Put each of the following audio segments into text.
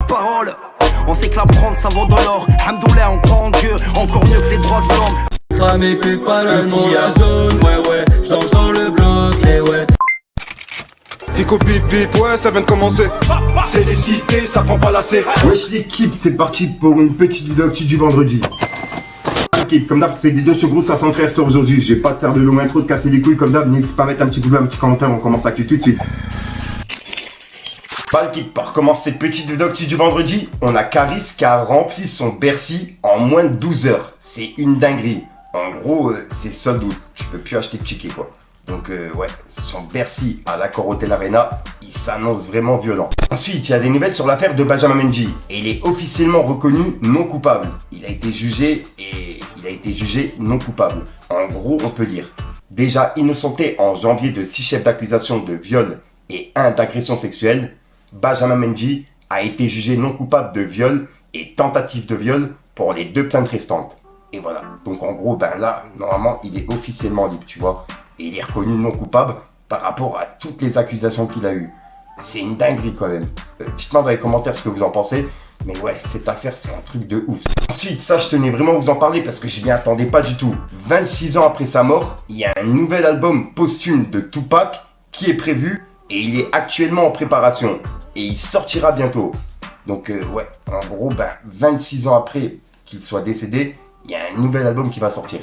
parole. On sait que la prendre ça vaut de l'or. Hamdoullah, on croit en Dieu, encore mieux que les droits de l'homme. Cramé, fais pas la jaune, ouais, j'danse dans le bloc, les ouais. Fico pip pip, ouais, ça vient de commencer. C'est les cités, ça prend pas la serre. Wesh l'équipe, c'est parti pour une petite vidéo actu du vendredi. L'équipe, comme d'hab, c'est des deux gros, ça s'entraîne sur aujourd'hui. Je vais pas te faire de long intro, de casser les couilles comme d'hab. N'hésite pas à mettre un petit pouce bleu, un petit commentaire, on commence l'actu tout de suite. Pas l'équipe, pour commencer cette petite vidéo actu du vendredi, on a Caris qui a rempli son Bercy en moins de 12 heures. C'est une dinguerie. En gros, c'est solde où tu peux plus acheter de tickets quoi. Donc ouais, son Bercy à l'Accor Hotel Arena, il s'annonce vraiment violent. Ensuite, il y a des nouvelles sur l'affaire de Benjamin Mendy. Et il est officiellement reconnu non coupable. Il a été jugé et il a été jugé non coupable. En gros, on peut dire, déjà innocenté en janvier de 6 chefs d'accusation de viol et 1 d'agression sexuelle, Benjamin Mendy a été jugé non coupable de viol et tentative de viol pour les 2 plaintes restantes. Et voilà, donc en gros, ben là, normalement, il est officiellement libre, tu vois. Et il est reconnu non coupable par rapport à toutes les accusations qu'il a eues. C'est une dinguerie quand même. Dites-moi dans les commentaires ce que vous en pensez. Mais ouais, cette affaire, c'est un truc de ouf. Ensuite, ça, je tenais vraiment à vous en parler parce que je m'y attendais pas du tout. 26 ans après sa mort, il y a un nouvel album posthume de Tupac qui est prévu et il est actuellement en préparation. Et il sortira bientôt. Donc ouais, en gros, ben, 26 ans après qu'il soit décédé, il y a un nouvel album qui va sortir.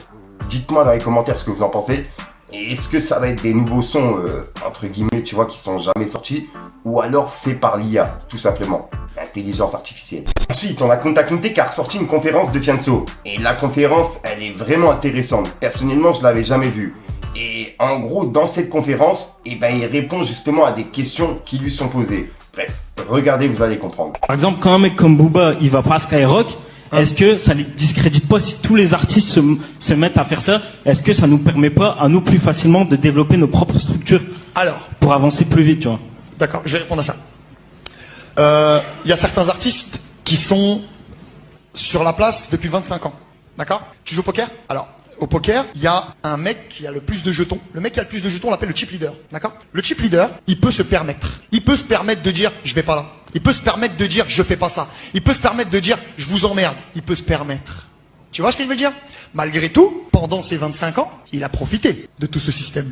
Dites-moi dans les commentaires ce que vous en pensez. Et est-ce que ça va être des nouveaux sons, entre guillemets, tu vois, qui sont jamais sortis, ou alors faits par l'IA, tout simplement, l'intelligence artificielle. Ensuite, on a Kunta Kinte qui a ressorti une conférence de Fianso. Et la conférence, elle est vraiment intéressante. Personnellement, je l'avais jamais vue. Et en gros, dans cette conférence, eh ben, il répond justement à des questions qui lui sont posées. Bref, regardez, vous allez comprendre. Par exemple, quand un mec comme Booba, il va pas à Skyrock, est-ce que ça les discrédite pas si tous les artistes se mettent à faire ça? Est-ce que ça nous permet pas à nous plus facilement de développer nos propres structures? Alors, pour avancer plus vite, tu vois. D'accord, je vais répondre à ça. Il y a certains artistes qui sont sur la place depuis 25 ans. D'accord? Tu joues au poker? Alors, au poker, il y a un mec qui a le plus de jetons. Le mec qui a le plus de jetons, on l'appelle le chip leader. D'accord? Le chip leader, il peut se permettre. Il peut se permettre de dire, je vais pas là. Il peut se permettre de dire, je fais pas ça. Il peut se permettre de dire, je vous emmerde. Il peut se permettre. Tu vois ce que je veux dire? Malgré tout, pendant ces 25 ans, il a profité de tout ce système.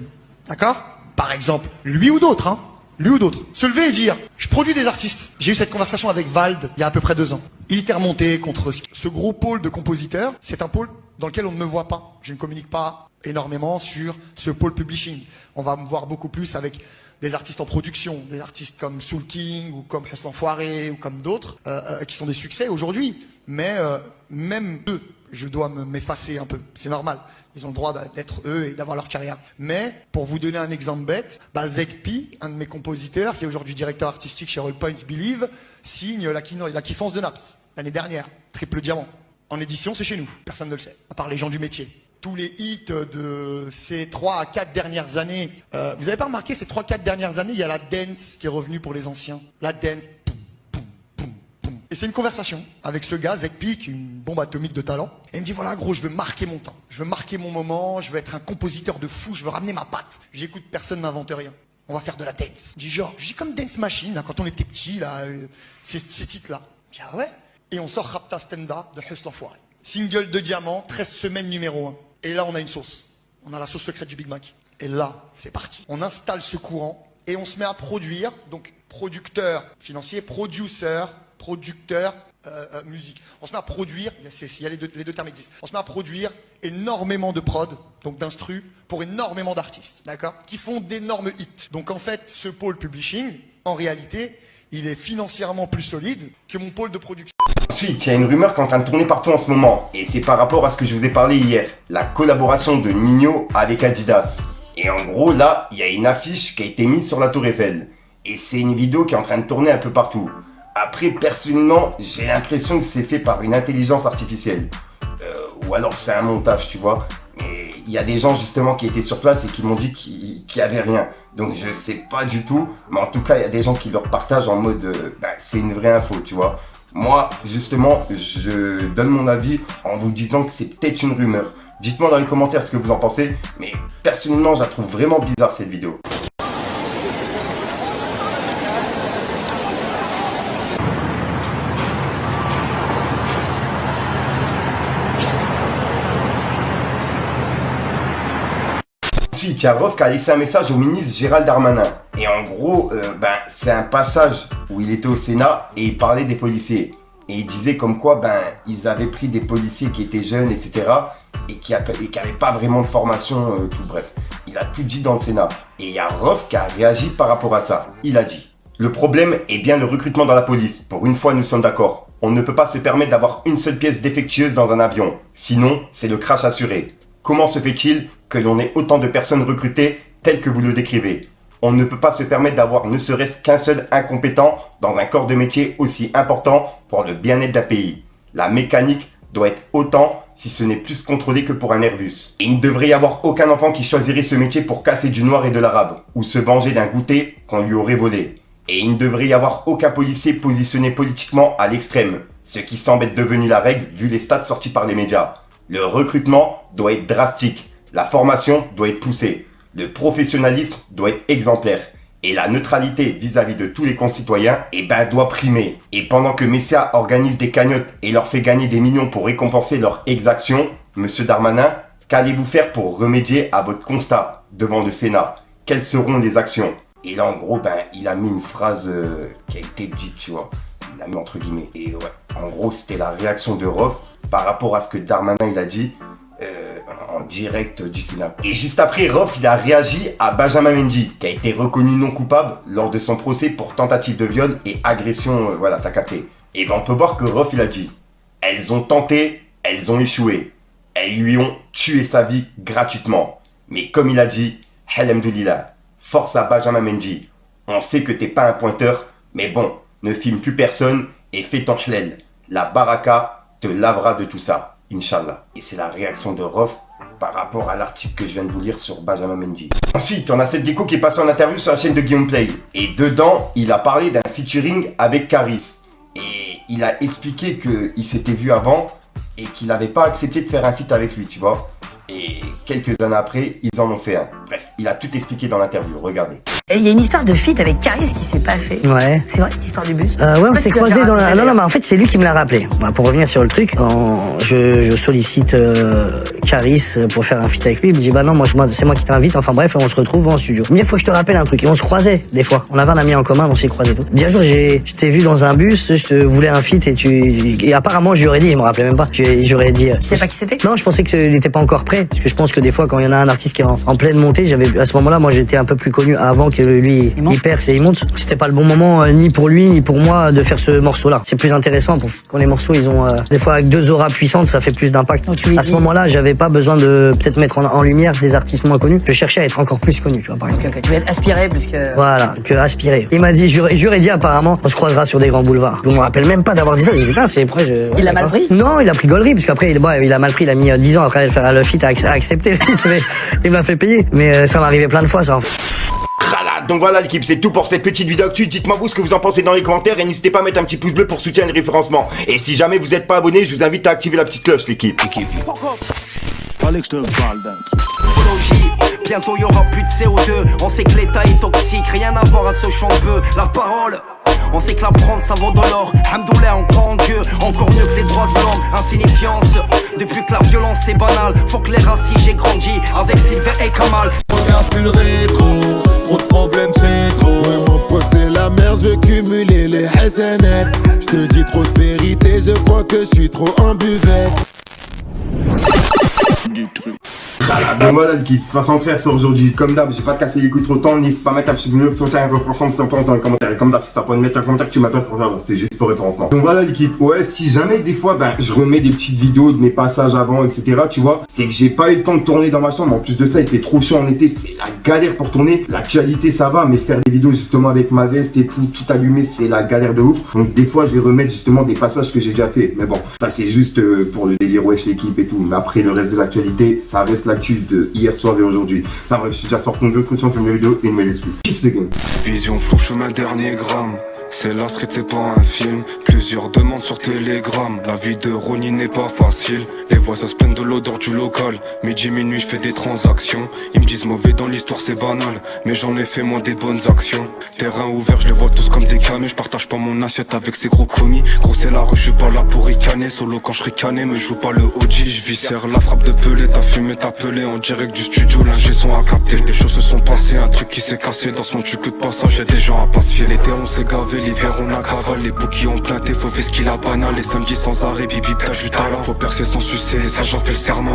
D'accord? Par exemple, lui ou d'autres, hein. Lui ou d'autres. Se lever et dire, je produis des artistes. J'ai eu cette conversation avec Vald il y a à peu près 2 ans. Il était remonté contre ce gros pôle de compositeurs. C'est un pôle dans lequel on ne me voit pas. Je ne communique pas énormément sur ce pôle publishing. On va me voir beaucoup plus avec des artistes en production, des artistes comme Soul King ou comme Hustle Enfoiré ou comme d'autres qui sont des succès aujourd'hui. Mais même eux, je dois m'effacer un peu. C'est normal. Ils ont le droit d'être eux et d'avoir leur carrière. Mais pour vous donner un exemple bête, Zekpi, un de mes compositeurs, qui est aujourd'hui directeur artistique chez All Points Believe, signe la Kiffance de Naps l'année dernière, triple diamant. En édition, c'est chez nous. Personne ne le sait, à part les gens du métier. Tous les hits de ces 3 à 4 dernières années, vous avez pas remarqué, ces 3-4 dernières années, il y a la dance qui est revenue pour les anciens. La dance. Et c'est une conversation avec ce gars, Zekpi, qui est une bombe atomique de talent. Et il me dit, voilà, gros, je veux marquer mon temps. Je veux marquer mon moment. Je veux être un compositeur de fou. Je veux ramener ma patte. J'écoute, personne n'invente rien. On va faire de la dance. Je dis genre, je dis comme Dance Machine, hein, quand on était petit, là, ces titres-là. Je dis, ah ouais? Et on sort Rapta Stenda de Hustle Enfoiré. Single de diamant, 13 semaines numéro 1. Et là, on a une sauce. On a la sauce secrète du Big Mac. Et là, c'est parti. On installe ce courant et on se met à produire. Donc, producteur financier, producteur, musique. On se met à produire, il y a les deux termes existent. On se met à produire énormément de prod, donc d'instru, pour énormément d'artistes, d'accord, qui font d'énormes hits. Donc en fait, ce pôle publishing, en réalité, il est financièrement plus solide que mon pôle de production. Ensuite, il y a une rumeur qui est en train de tourner partout en ce moment. Et c'est par rapport à ce que je vous ai parlé hier. La collaboration de Nino avec Adidas. Et en gros, là, il y a une affiche qui a été mise sur la Tour Eiffel. Et c'est une vidéo qui est en train de tourner un peu partout. Après, personnellement, j'ai l'impression que c'est fait par une intelligence artificielle. Ou alors c'est un montage, tu vois. Mais il y a des gens justement qui étaient sur place et qui m'ont dit qu'il n'y avait rien. Donc je sais pas du tout. Mais en tout cas, il y a des gens qui leur partagent en mode c'est une vraie info, tu vois. Moi, justement, je donne mon avis en vous disant que c'est peut-être une rumeur. Dites-moi dans les commentaires ce que vous en pensez. Mais personnellement, je la trouve vraiment bizarre cette vidéo. il y a Rof qui a laissé un message au ministre Gérald Darmanin. Et en gros, c'est un passage où il était au Sénat et il parlait des policiers. Et il disait comme quoi, ils avaient pris des policiers qui étaient jeunes, etc. Et qui n'avaient pas vraiment de formation, tout bref. Il a tout dit dans le Sénat. Et il y a Rof qui a réagi par rapport à ça. Il a dit: le problème est bien le recrutement dans la police. Pour une fois, nous sommes d'accord. On ne peut pas se permettre d'avoir une seule pièce défectueuse dans un avion. Sinon, c'est le crash assuré. Comment se fait-il que l'on ait autant de personnes recrutées telles que vous le décrivez? On ne peut pas se permettre d'avoir ne serait-ce qu'un seul incompétent dans un corps de métier aussi important pour le bien-être d'un pays. La mécanique doit être autant, si ce n'est plus contrôlé que pour un Airbus. Et il ne devrait y avoir aucun enfant qui choisirait ce métier pour casser du noir et de l'arabe, ou se venger d'un goûter qu'on lui aurait volé. Et il ne devrait y avoir aucun policier positionné politiquement à l'extrême, ce qui semble être devenu la règle vu les stats sortis par les médias. Le recrutement doit être drastique, la formation doit être poussée, le professionnalisme doit être exemplaire, et la neutralité vis-à-vis de tous les concitoyens doit primer. Et pendant que Messia organise des cagnottes et leur fait gagner des millions pour récompenser leur exaction, Monsieur Darmanin, qu'allez-vous faire pour remédier à votre constat devant le Sénat? Quelles seront les actions? Et là, en gros, il a mis une phrase qui a été dite, tu vois. Il l'a mis entre guillemets. Et ouais, en gros, c'était la réaction de Rof par rapport à ce que Darmanin, il a dit en direct du Sénat. Et juste après, Rof, il a réagi à Benjamin Mendy, qui a été reconnu non coupable lors de son procès pour tentative de viol et agression, voilà, t'as capté. Et on peut voir que Rof, il a dit: elles ont tenté, elles ont échoué. Elles lui ont tué sa vie gratuitement. Mais comme il a dit, alhamdoulilah. Force à Benjamin Mendy. On sait que t'es pas un pointeur, mais bon, ne filme plus personne et fais ton chlel. La baraka te lavera de tout ça, Inch'Allah. Et c'est la réaction de Rof par rapport à l'article que je viens de vous lire sur Benjamin Mendy. Ensuite, on a cette gecko qui est passée en interview sur la chaîne de Guillaume Play. Et dedans, il a parlé d'un featuring avec Caris. Et il a expliqué qu'il s'était vu avant et qu'il n'avait pas accepté de faire un feat avec lui, tu vois. Et quelques années après, ils en ont fait un. Bref, il a tout expliqué dans l'interview, regardez. Et il y a une histoire de feat avec Caris qui s'est pas fait. Ouais. C'est vrai cette histoire du bus? Ouais, on s'est croisés dans la... Non, mais en fait, c'est lui qui me l'a rappelé. Bah, pour revenir sur le truc, je sollicite Caris pour faire un feat avec lui. Il me dit, bah non, c'est moi qui t'invite. Enfin bref, on se retrouve en studio. Il me dit, faut que je te rappelle un truc. Et on se croisait, des fois. On avait un ami en commun, on s'est croisés tout. Un jour, je t'ai vu dans un bus, je te voulais un feat et apparemment, je lui aurais dit, je me rappelais même pas. J'aurais dit... Tu sais pas qui c'était? Non, je pensais qu'il était pas encore prêt. Parce que je pense que des fois, quand il y en a un artiste qui est en pleine montée, à ce moment-là, moi, j'étais un peu plus connu avant que lui, il perce et il monte. C'était pas le bon moment, ni pour lui, ni pour moi, de faire ce morceau-là. C'est plus intéressant quand les morceaux, ils ont, des fois, avec deux auras puissantes, ça fait plus d'impact. À ce moment-là, j'avais pas besoin de peut-être mettre en lumière des artistes moins connus. Je cherchais à être encore plus connu, tu vois, par exemple. Okay. Tu voulais être aspiré plus que... Voilà, que aspiré. Il m'a dit, je lui aurais dit apparemment, on se croisera sur des grands boulevards. Je me rappelle même pas d'avoir dit ça. C'est après, il l'a mal pris? Non, il a pris gaulerie, parce qu'après, il a mal pris, il a mis 10 ans après faire le feat à accepter le feat, mais il m'a fait payer. Mais ça m'arrivait plein de fois, ça. Donc voilà l'équipe, c'est tout pour cette petite vidéo actu. Dites-moi vous ce que vous en pensez dans les commentaires et n'hésitez pas à mettre un petit pouce bleu pour soutenir le référencement. Et si jamais vous n'êtes pas abonné, je vous invite à activer la petite cloche l'équipe. Fallait que je te parle d'un truc. Bientôt y aura plus de CO2. On sait que l'état est toxique, rien à voir à ce champ de bœuf. La parole, on sait que la prendre ça vaut de l'or. Hamdoullah, on croit en Dieu, encore mieux que les droits de l'homme. Insignifiance, depuis que la violence est banale. Faut que les racistes, j'ai grandi avec Sylvain et Kamal. Regarde plus le rétro, trop de problèmes c'est trop. Ouais mon pote c'est la merde, je veux cumuler les hazanettes. Je te dis trop de vérité, je crois que je suis trop en buvette. Du truc. Donc voilà l'équipe, c'est pas sans faire ça aujourd'hui. Comme d'hab, j'ai pas cassé les couilles trop temps. N'hésite pas à mettre un petit bleu pour ça, si ça dans les commentaires. Et comme d'hab, ça peut mettre un commentaire que tu m'attends pour voir. C'est juste pour référencement. Donc voilà l'équipe, ouais, si jamais des fois je remets des petites vidéos de mes passages avant, etc. Tu vois, c'est que j'ai pas eu le temps de tourner dans ma chambre. En plus de ça, il fait trop chaud en été, c'est la galère pour tourner. L'actualité ça va, mais faire des vidéos justement avec ma veste et tout allumé, c'est la galère de ouf. Donc des fois, je vais remettre justement des passages que j'ai déjà fait. Mais bon, ça c'est juste pour le délire wesh l'équipe et tout. Mais après le reste de l'actualité, ça reste l'actu de hier soir et aujourd'hui. Enfin bref, je suis déjà sorti de 2 continuons de filmer la vidéo et une nouvelle esprit. Peace the game. Vision flou, chemin dernier gramme. C'est la street, c'est pas un film. Plusieurs demandes sur Telegram. La vie de Ronnie n'est pas facile. Les voisins se plaignent de l'odeur du local. Midi, minuit, je fais des transactions. Ils me disent mauvais dans l'histoire, c'est banal. Mais j'en ai fait moi des bonnes actions. Terrain ouvert, je les vois tous comme des camés. Je partage pas mon assiette avec ces gros commis. Gros, c'est la rue, je suis pas là pour ricaner. Solo quand je ricané, me joue pas le OG. Je viscère la frappe de Pelé. T'as fumé, t'as pelé en direct du studio. L'ingé son à capter. Des choses se sont passées, un truc qui s'est cassé. Dans ce monde, tu que de passage, y'a des gens à pas se fier. L'été, on s'est gavé. L'hiver on a cavale, les bouquets ont planté, faut faire ce qu'il a banal. Les samedis sans arrêt, bip bip t'as du talent. Faut percer sans sucer, ça j'en fais le serment.